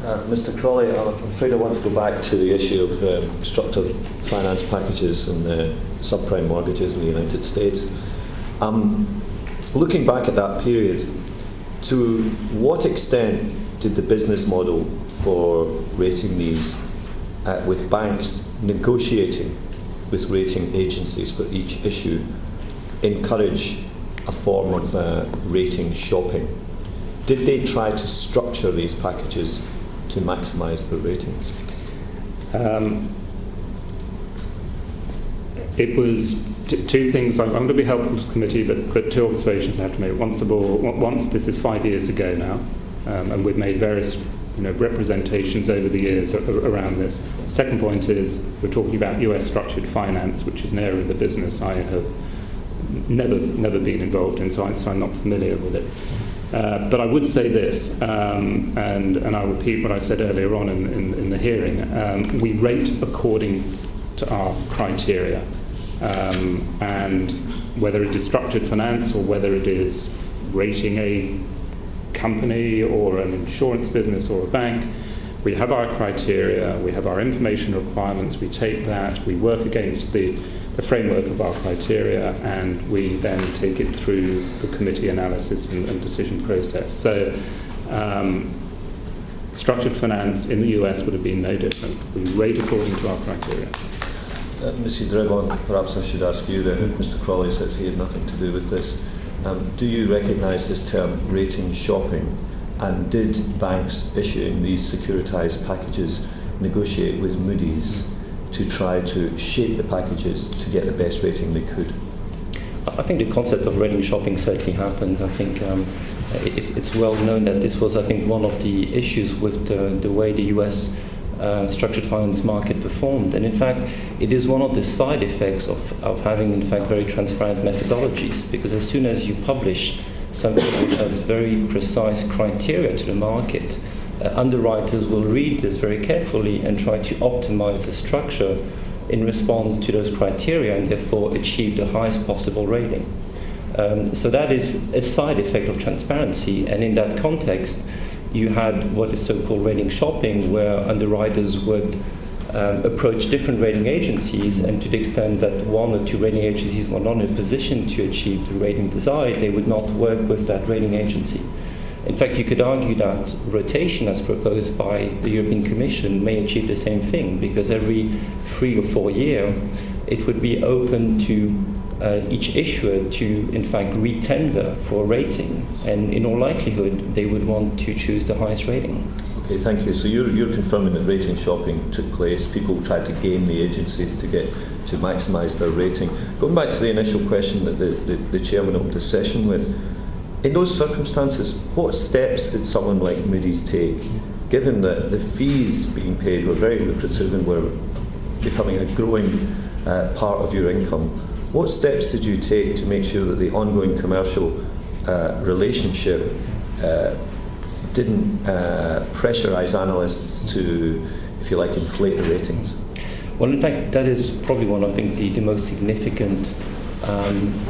Mr. Crawley, I'm afraid I want to go back to the issue of structured finance packages and subprime mortgages in the United States. Looking back at that period, to what extent did the business model for rating these, with banks negotiating with rating agencies for each issue, encourage a form of rating shopping? Did they try to structure these packages to maximise the ratings? It was two things. I'm going to be helpful to the committee, but two observations I have to make. Once this is 5 years ago now, and we've made various representations over the years around this. Second point is we're talking about US structured finance, which is an area of the business I have never been involved in, so I'm not familiar with it. But I would say this, and I'll repeat what I said earlier on in the hearing. We rate according to our criteria, and whether it is structured finance or whether it is rating a company or an insurance business or a bank, we have our criteria, we have our information requirements, we take that, we work against the framework of our criteria, and we then take it through the committee analysis and decision process. So structured finance in the US would have been no different. We rate according to our criteria. Mr. Drevon, perhaps I should ask you then, if Mr. Crawley says he had nothing to do with this. Do you recognise this term rating shopping, and did banks issuing these securitised packages negotiate with Moody's to try to shape the packages to get the best rating they could? I think the concept of rating shopping certainly happened. I think it's well known that this was, I think, one of the issues with the way the US structured finance market performed. And in fact, it is one of the side effects of having, in fact, very transparent methodologies, because as soon as you publish something which has very precise criteria to the market, underwriters will read this very carefully and try to optimize the structure in response to those criteria and therefore achieve the highest possible rating. So that is a side effect of transparency, and in that context you had what is so-called rating shopping, where underwriters would approach different rating agencies, and to the extent that one or two rating agencies were not in a position to achieve the rating desired, they would not work with that rating agency. In fact, you could argue that rotation, as proposed by the European Commission, may achieve the same thing, because every 3 or 4 years it would be open to each issuer to, in fact, retender for a rating, and in all likelihood they would want to choose the highest rating. Okay, thank you. So you're confirming that rating shopping took place. People tried to game the agencies to maximise their rating. Going back to the initial question that the chairman opened the session with, in those circumstances, what steps did someone like Moody's take, given that the fees being paid were very lucrative and were becoming a growing part of your income? What steps did you take to make sure that the ongoing commercial relationship didn't pressurise analysts to, if you like, inflate the ratings? Well, in fact, that is probably one, I think, the most significant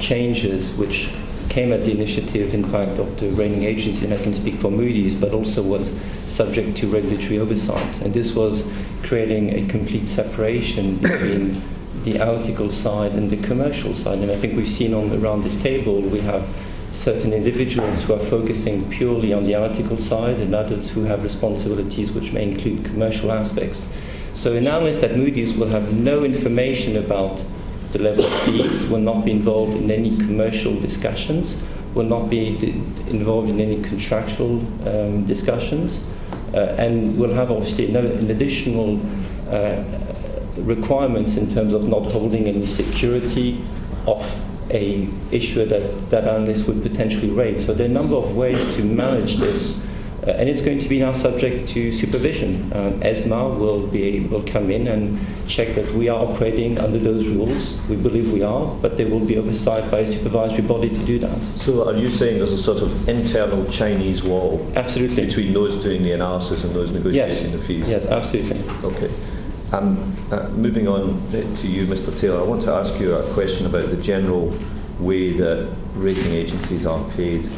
changes which came at the initiative, in fact, of the rating agency, and I can speak for Moody's, but also was subject to regulatory oversight. And this was creating a complete separation between the analytical side and the commercial side. And I think we've seen around this table, we have certain individuals who are focusing purely on the analytical side, and others who have responsibilities which may include commercial aspects. So an analyst at Moody's will have no information about the level of fees, will not be involved in any commercial discussions, will not be involved in any contractual discussions, and will have obviously an additional requirements in terms of not holding any security of a issuer that analyst would potentially rate. So there are a number of ways to manage this, and it's going to be now subject to supervision. ESMA will come in and check that we are operating under those rules. We believe we are, but there will be oversight by a supervisory body to do that. So are you saying there's a sort of internal Chinese wall? Absolutely. Between those doing the analysis and those negotiating the fees? Yes, absolutely. Okay. Moving on to you, Mr. Taylor, I want to ask you a question about the general way that rating agencies are paid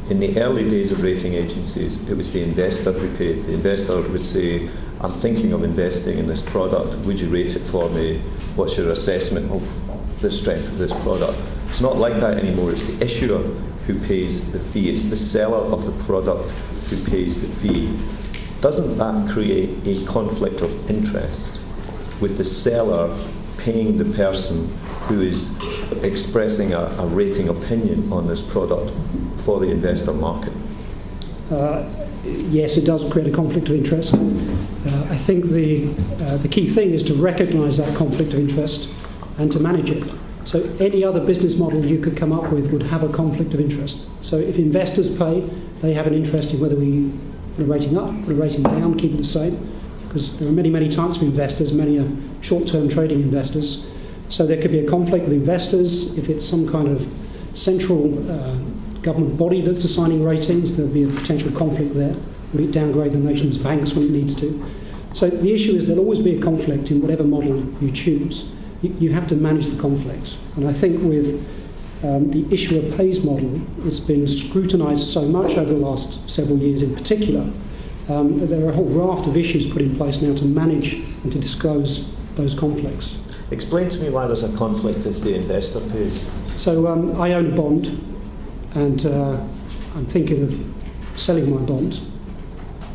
In the early days of rating agencies, it was the investor who paid. The investor would say, I'm thinking of investing in this product, would you rate it for me? What's your assessment of the strength of this product? It's not like that anymore. It's the issuer who pays the fee. It's the seller of the product who pays the fee. Doesn't that create a conflict of interest with the seller paying the person who is expressing a rating opinion on this product for the investor market? Yes, it does create a conflict of interest. I think the key thing is to recognise that conflict of interest and to manage it. So any other business model you could come up with would have a conflict of interest. So if investors pay, they have an interest in whether we put a rating up, put a rating down, keep it the same, because there are many, many types of investors. Many are short-term trading investors. So there could be a conflict with investors. If it's some kind of central government body that's assigning ratings, there'll be a potential conflict there. Would it downgrade the nation's banks when it needs to? So the issue is there'll always be a conflict in whatever model you choose. You have to manage the conflicts. And I think with the issuer pays model, it's been scrutinised so much over the last several years in particular, that there are a whole raft of issues put in place now to manage and to disclose those conflicts. Explain to me why there's a conflict if the investor pays. So I own a bond, and I'm thinking of selling my bond.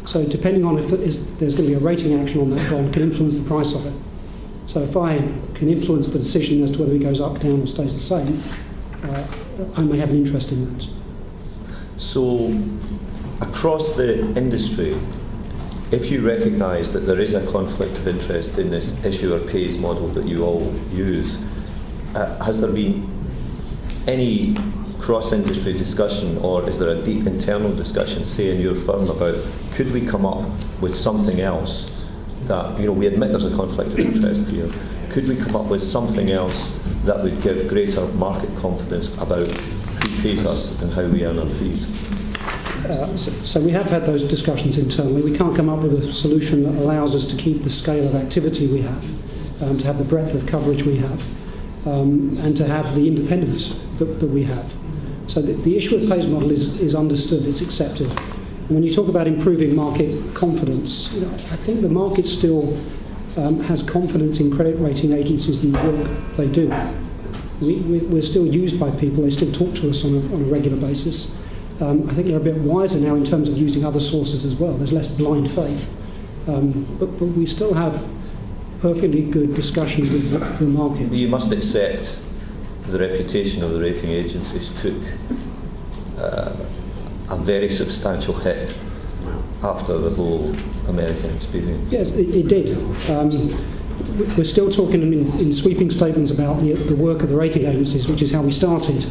So depending on if there's going to be a rating action on that bond, can influence the price of it. So if I can influence the decision as to whether it goes up, down, or stays the same, I may have an interest in that. So across the industry, if you recognise that there is a conflict of interest in this issuer pays model that you all use, has there been any cross-industry discussion, or is there a deep internal discussion, say in your firm, about could we come up with something else that, we admit there's a conflict of interest here, could we come up with something else that would give greater market confidence about who pays us and how we earn our fees? So we have had those discussions internally. We can't come up with a solution that allows us to keep the scale of activity we have, to have the breadth of coverage we have, and to have the independence that we have. So the issuer pays model is understood, it's accepted. And when you talk about improving market confidence, I think the market still has confidence in credit rating agencies and the work they do. We're still used by people, they still talk to us on a regular basis. I think they're a bit wiser now in terms of using other sources as well. There's less blind faith. But we still have perfectly good discussions with the market. You must accept the reputation of the rating agencies took a very substantial hit after the whole American experience. Yes, it did. We're still talking in sweeping statements about the work of the rating agencies, which is how we started.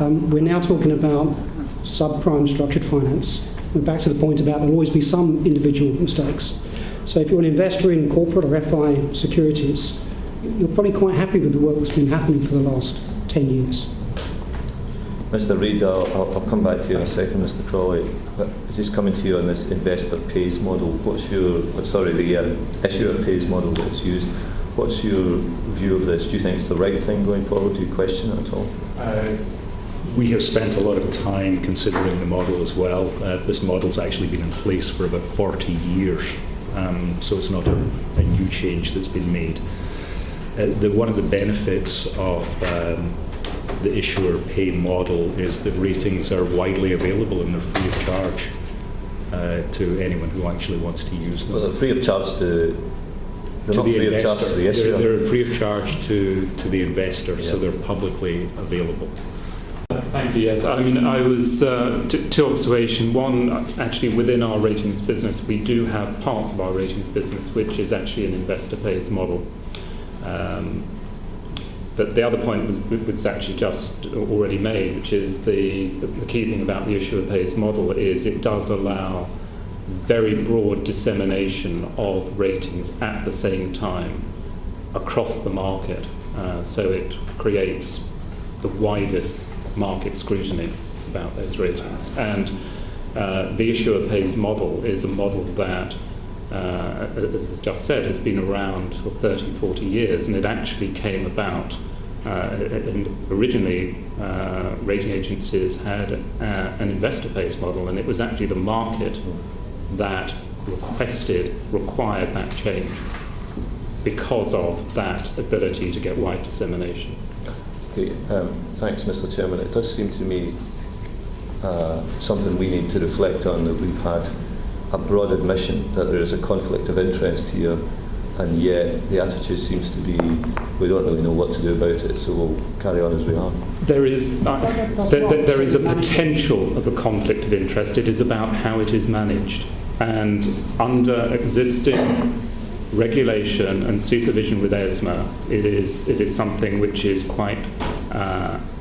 We're now talking about subprime structured finance. We're back to the point about there'll always be some individual mistakes. So if you're an investor in corporate or FI securities, you're probably quite happy with the work that's been happening for the last 10 years. Mr. Reid, I'll come back to you in a second, Mr. Crawley. But just coming to you on this investor pays model, the issuer pays model that's used. What's your view of this? Do you think it's the right thing going forward? Do you question it at all? We have spent a lot of time considering the model as well. This model's actually been in place for about 40 years, so it's not a new change that's been made. One of the benefits of the issuer pay model is that ratings are widely available and they're free of charge to anyone who actually wants to use them. Well, they're free of charge to the investor. They're free of charge to the investor, so they're publicly available. Thank you. Yes, I mean, I was two observations. One, actually, within our ratings business, we do have parts of our ratings business which is actually an investor pays model. But the other point was actually just already made, which is the key thing about the issuer pays model is it does allow very broad dissemination of ratings at the same time across the market. So it creates the widest market scrutiny about those ratings. And the issuer pays model is a model that, as was just said, has been around for 30, 40 years, and it actually came about and originally rating agencies had an investor pays model, and it was actually the market that required that change because of that ability to get wide dissemination. Okay, thanks, Mr. Chairman. It does seem to me something we need to reflect on, that we've had a broad admission that there is a conflict of interest here, and yet the attitude seems to be we don't really know what to do about it, so we'll carry on as we are. There is a potential of a conflict of interest. It is about how it is managed, and under existing regulation and supervision with ESMA, it is something which is quite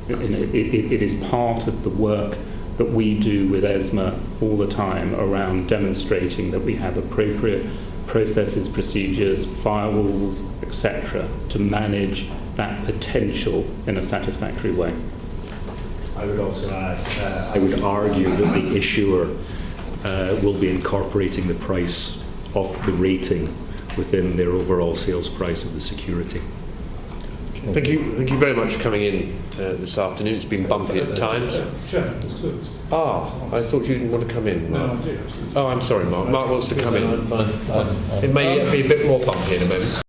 it is part of the work that we do with ESMA all the time around demonstrating that we have appropriate processes, procedures, firewalls, etc., to manage that potential in a satisfactory way. I would also add, I would argue that the issuer will be incorporating the price of the rating within their overall sales price of the security. Thank you very much for coming in this afternoon. It's been bumpy at times. I thought you didn't want to come in. No, I do. Oh, I'm sorry, Mark. Mark wants to come in. It may be a bit more bumpy in a moment.